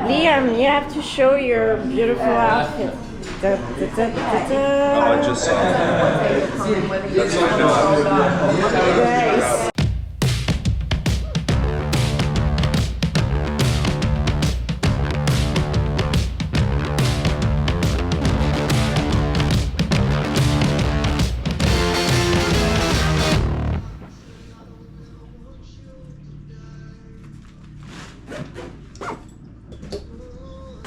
Liam, you have to show your beautiful outfit. Da, da, da, da, da. I just Nice.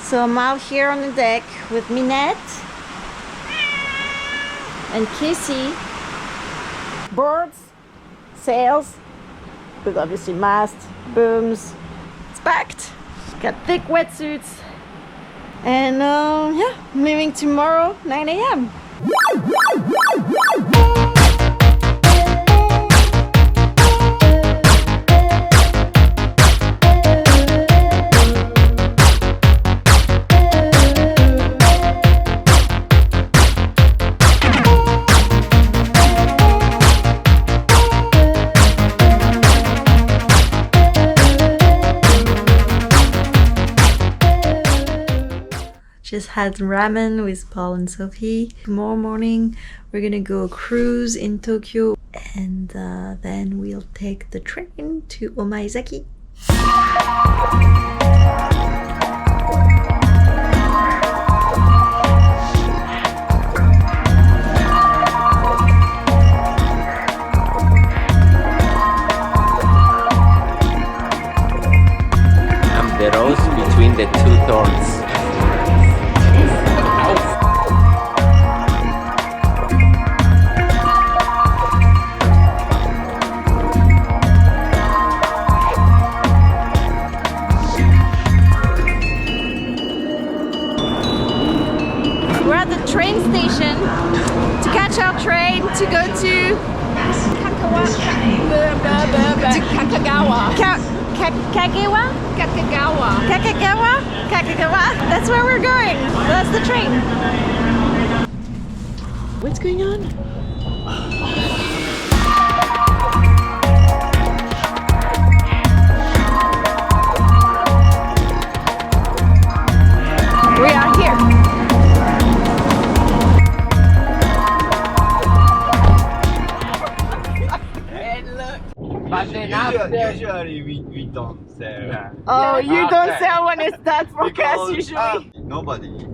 So I'm out here on the deck with Minette and Kissy. Boards, sails, with obviously mast, booms. It's packed. Got thick wetsuits. And yeah, I'm leaving tomorrow, 9 a.m. Just had ramen with Paul and Sophie. Tomorrow morning we're gonna go cruise in Tokyo and then we'll take the train to Omaezaki. I'm the rose between the two thorns. Train station to catch our train to go to Kakagawa. Kakagawa. That's where we're going. That's the train. What's going on? We are here. But then after, usually we don't sell. Oh, you don't sell when it's that forecast usually.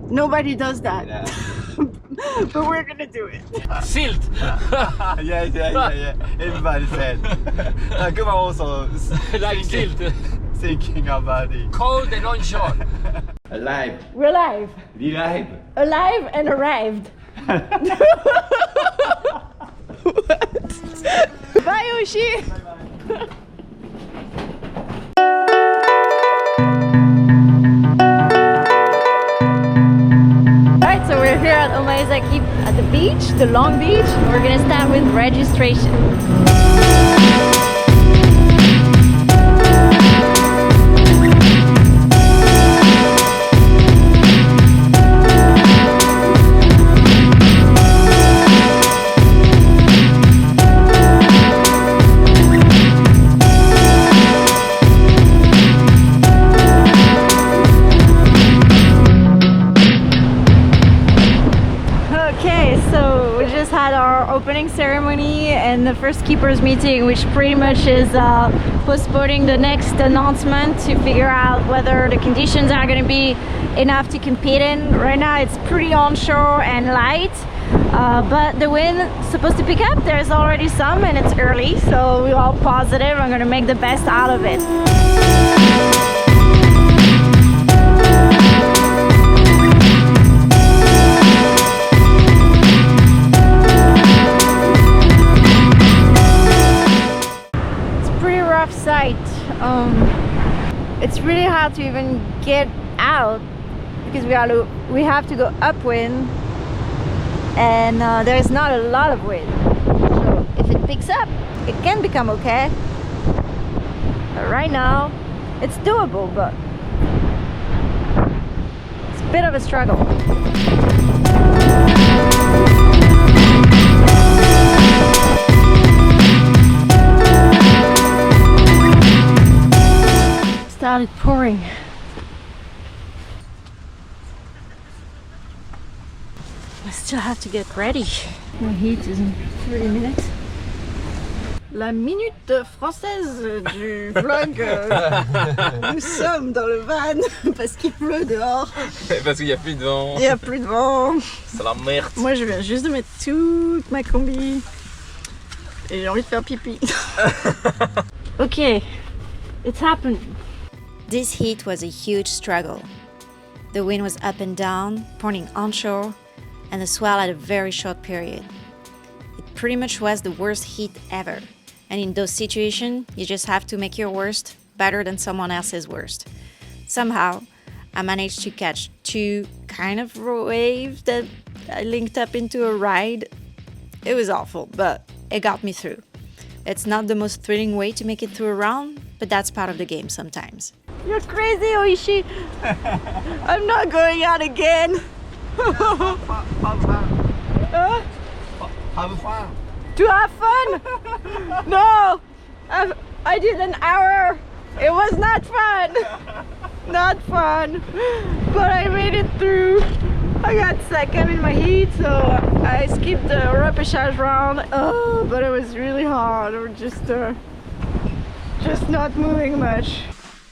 Nobody does that. Yeah. But we're gonna do it. silt. yeah. Everybody said. Kuma also Like silt. thinking about it. Cold and on shore. Alive. We're live. Alive. Alive and arrived. What? Bye, Oshi. Alright, so we're here at Omaezaki at the beach, the Long Beach. We're gonna start with registration. Opening ceremony and the first keepers meeting, which pretty much is postponing the next announcement to figure out whether the conditions are going to be enough to compete in. Right now it's pretty onshore and light, but the wind is supposed to pick up. There's already some and it's early, so we're all positive. I'm going to make the best out of it. Sight. It's really hard to even get out because we have to go upwind and there's not a lot of wind. So if it picks up, it can become okay. But right now, it's doable, but it's a bit of a struggle. Started pouring. I still have to get ready. My heat is in 30 minutes. La minute française du vlog. Nous sommes dans le van parce qu'il pleut dehors. Parce qu'il n'y a plus de vent. Il n'y a plus de vent. C'est la merde. Moi je viens juste de mettre toute ma combi et j'ai envie de faire pipi. Okay, it's happened. This heat was a huge struggle. The wind was up and down, pointing onshore, and the swell had a very short period. It pretty much was the worst heat ever. And in those situations, you just have to make your worst better than someone else's worst. Somehow, I managed to catch 2 kind of waves that I linked up into a ride. It was awful, but it got me through. It's not the most thrilling way to make it through a round, but that's part of the game sometimes. You're crazy, Oishi! I'm not going out again! Have fun. To have fun? No! I did an hour! It was not fun! Not fun! But I made it through! I got second in my heat, so I skipped the repechage round. Oh, but it was really hard. Or just not moving much.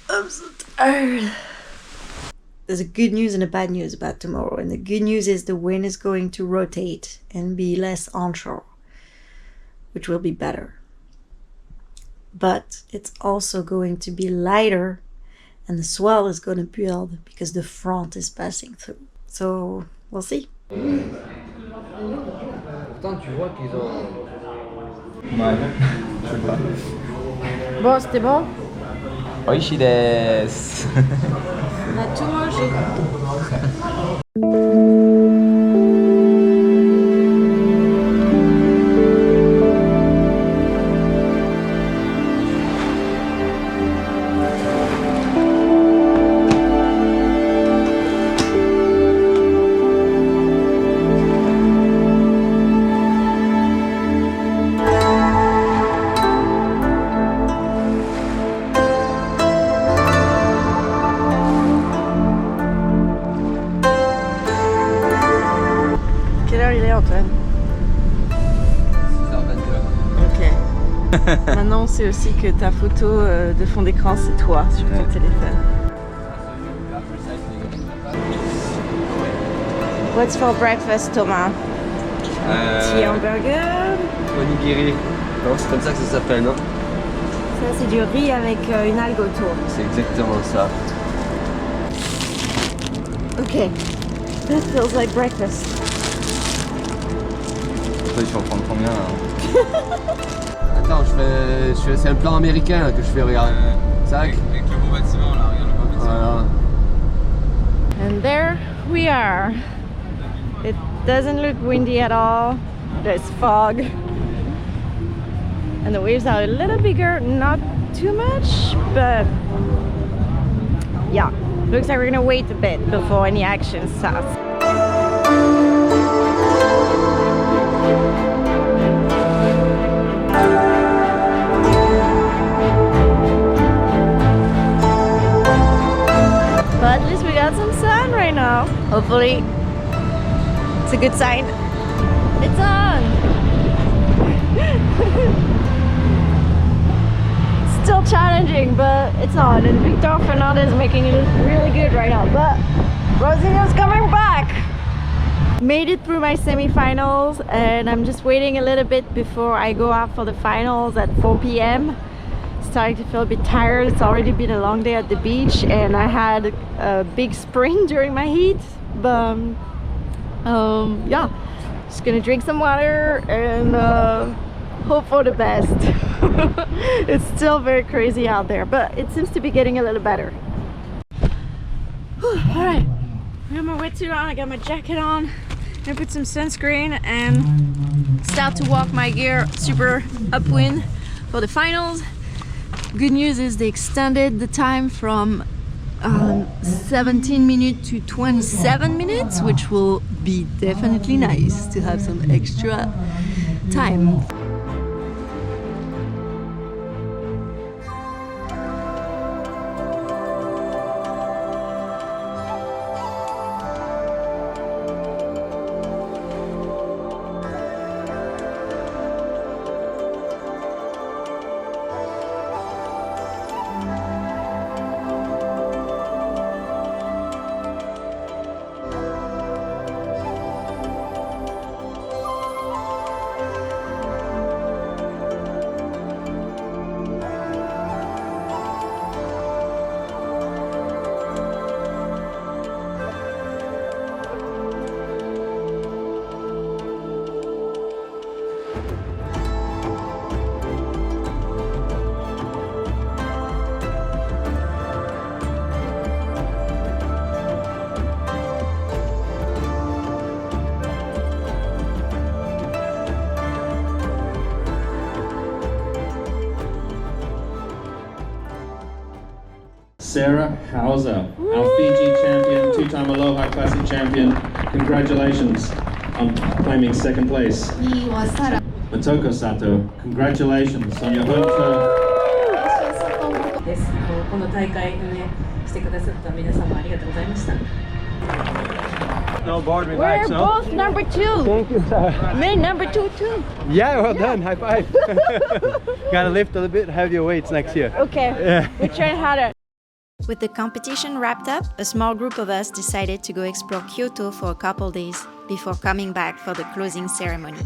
I'm so tired. There's a good news and a bad news about tomorrow. And the good news is the wind is going to rotate and be less onshore, which will be better. But it's also going to be lighter and the swell is going to build because the front is passing through. So we'll see. Pourtant, tu vois qu'ils ont. Ouais, je sais pas. Bon, c'était bon? Oishi desu. On a tout mangé. Antoine? 6h22. Ok. Maintenant on sait aussi que ta photo de fond d'écran c'est toi sur ton téléphone. What's for breakfast, Thomas? Petit hamburger. Onigiri. Non, c'est comme ça que ça s'appelle, non? Ça c'est du riz avec une algue autour. C'est exactement ça. Ok. That feels like breakfast. Après, tu vas en prendre combien là? Attends, c'est un plan américain que je fais, regarde. Tac. Avec le beau bâtiment là, regarde le beau bâtiment. Voilà. And there we are. It doesn't look windy at all. There's fog. And the waves are a little bigger, not too much, but yeah. Looks like we're gonna wait a bit before any action starts. But at least we got some sun right now. Hopefully, it's a good sign. It's on! Still challenging, but it's on. And Victor Fernandez is making it look really good right now. But Rosinha's coming back! Made it through my semi-finals, and I'm just waiting a little bit before I go out for the finals at 4 p.m. Starting to feel a bit tired. It's already been a long day at the beach and I had a big sprint during my heat, but yeah, just gonna drink some water and hope for the best. It's still very crazy out there, but it seems to be getting a little better. All right, I got my wetsuit on, I got my jacket on. I'm gonna put some sunscreen and start to walk my gear super upwind for the finals. Good news is they extended the time from 17 minutes to 27 minutes, which will be definitely nice to have some extra time. Sarah Hauser, our Fiji champion, two-time Aloha Classic champion. Congratulations on claiming second place. Motoko Sato, congratulations on your home turn. です。この大会運営してくださった皆様ありがとうございました。 No board, We're relax, no? both number 2. Thank you, sir. Me number 2 too. Yeah, well done. High five. Gotta lift a little bit heavier weights next year. Okay. Yeah. We train harder. With the competition wrapped up, a small group of us decided to go explore Kyoto for a couple days before coming back for the closing ceremony.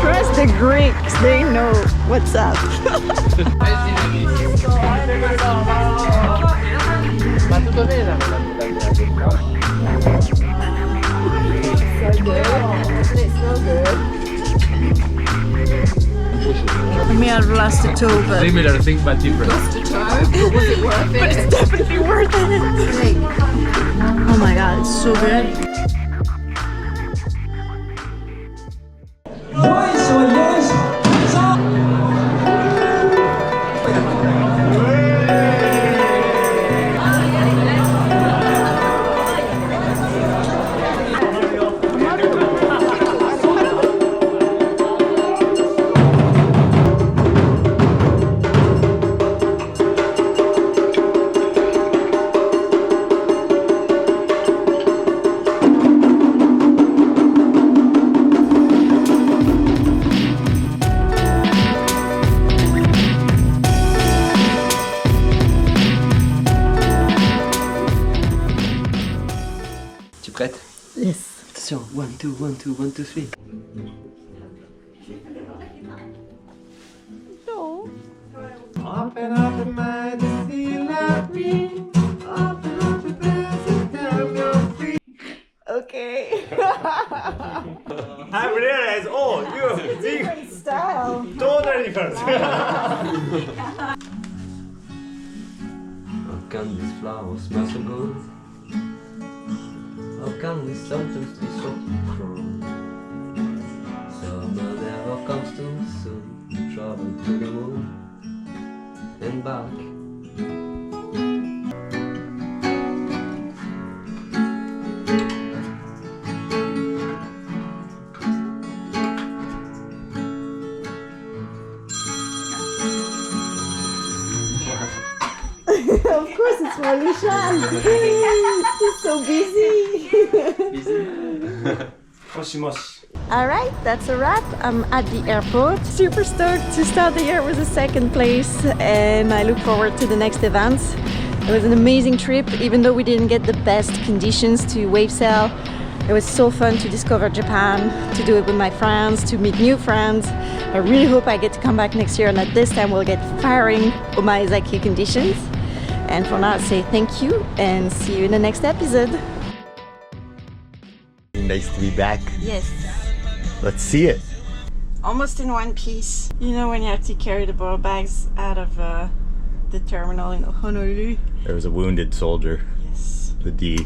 Trust the Greeks, they know what's up. I may have lost a toe, but Similar thing but different. Was it worth it? it's definitely worth it. Oh my god, it's so good. Prête? Yes. Attention, 1, 2, 1, 2, 1, 2, 3. No. Open up your mind to see like me. Open up your eyes and tell me free. Okay. I realize, oh, you Different style. totally different. How can this flower smell so good? How can we sometimes be so cruel? Summer never comes too soon. Travel to the moon and back. Of course, it's Molishan. He's so busy. Moshi moshi. Alright, that's a wrap. I'm at the airport. Super stoked to start the year with a second place, and I look forward to the next events. It was an amazing trip, even though we didn't get the best conditions to wave sail. It was so fun to discover Japan, to do it with my friends, to meet new friends. I really hope I get to come back next year, and at this time we'll get firing Omaezaki conditions. And for now, I'll say thank you and see you in the next episode. Nice to be back. Yes. Let's see it. Almost in one piece. You know when you have to carry the ball bags out of the terminal in Honolulu? There was a wounded soldier. Yes. The D.